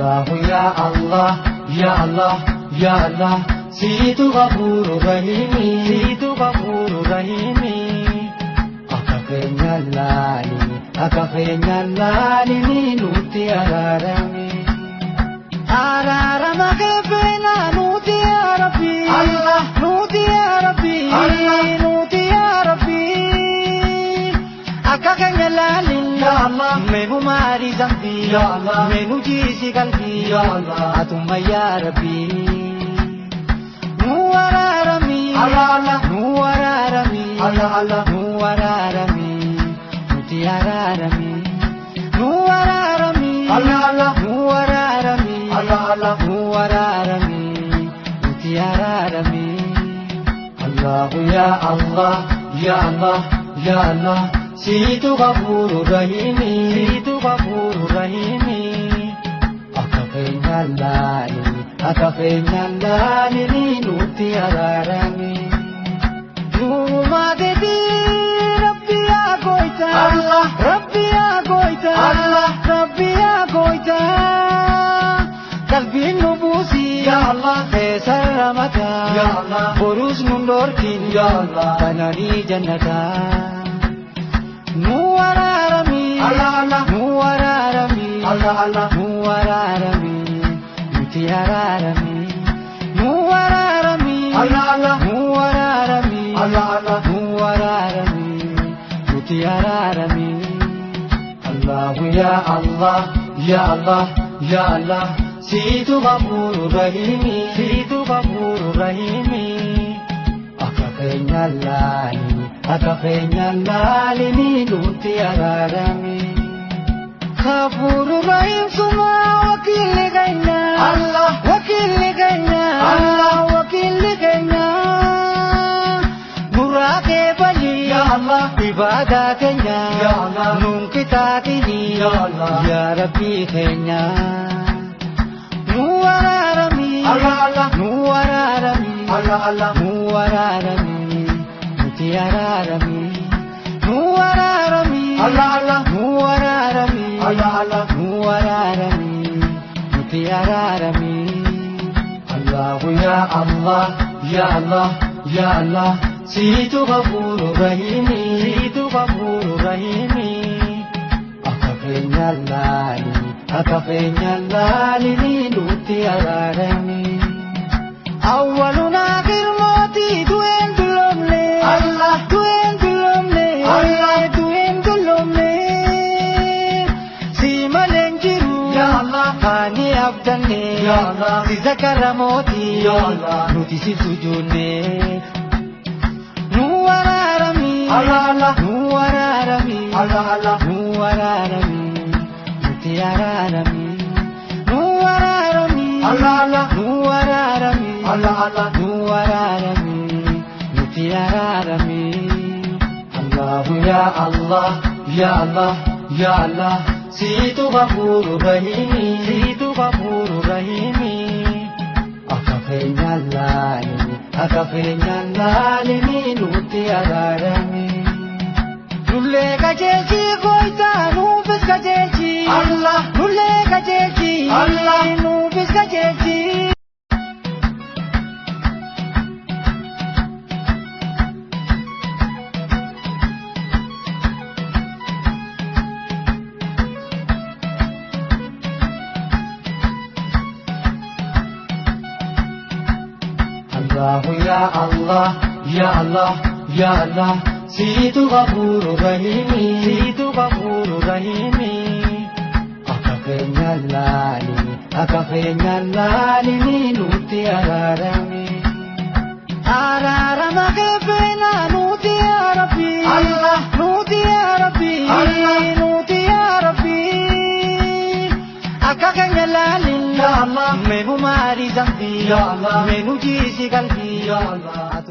الله يا الله يا الله يا الله سيد غفور رحيم سيد غفور رحيم أكفينا اللالي نوتي أرارمي أرارم أكفينا نوتي يا ربي الله نوتي يا ربي الله نوتي يا ربي أكفينا اللالي يا الله منو ماري زمبي يا الله منو جيسي قلبي يا الله أتم يا ربي نوارارمي الله الله نوارارمي الله الله نوارارمي Nuwararami, Nuwararami, Allah Allah, Nuwararami, Allah Allah, Nuwararami, Nuwararami, Allah ya Allah, ya Allah, ya Allah, Situ Ghafurur Rahim, Situ Ghafurur Rahim, Akafenya lali, Nuwararami, Numadedi. Allah Rabbi ya goita Allah Rabbi ya goita qalbi nubusi ya Allah salamata ya Allah burus mundorkin ya Allah kanani jannata nuwararami Allah Allah nuwararami Allah Allah nuwararami mutiararami nuwararami Allah Allah nuwararami Allah Allah nuwararami Tiararami Allah ya Allah ya Allah ya Allah Situ Ghafurur Rahim Situ Ghafurur Rahim Akafenya lali nuti ararami Ghafurur Rahim suma wakili ganya Allah wakili ganya Allah wakili ganya Nurake bali ya Allah ibadah kenya ya Allah nung kita kini ya Allah ya Rabbi kenya nuwararami Allah Allah nuwararami Allah Allah nuwararami mutiararami nuwararami Allah Allah nuwararami Allah Allah nuwararami mutiararami Allah ya Allah ya Allah ya Allah Situ Ghafurur Rahim Situ Ghafurur Rahim Akafenya lali nuti ararami Awwaluna akhir mati duen tulomle Allah duen tulomle Allah duen tulomle Si malenjiru ya Allah hani abdanne ya Allah Si zakara moti ya Allah nuti si sujune Allah Allah Nuwararami Allah Allah Nuwararami Mutiararami Nuwararami Allah Allah Nuwararami Allah Allah Nuwararami Mutiararami Allah ya Allah ya Allah ya Allah Situ Ghafurur Rahim Situ Ghafurur Rahim Akafenya lali nuti ararami Nulle kajelchi goita nubis kajelchi Allah Nulle kajelchi Allah nubis kajelchi Allah ya Allah ya Allah ya Allah Situ Ghafurur Rahim Situ Ghafurur Rahim Akafenya lali nuti ararami Araram akafena nuti ya Rabbi Allah nuti ya Rabbi Allah nuti ya Rabbi Akafenya lali ya Allah menu mari zambi ya Allah menu jisi kalbi ya Allah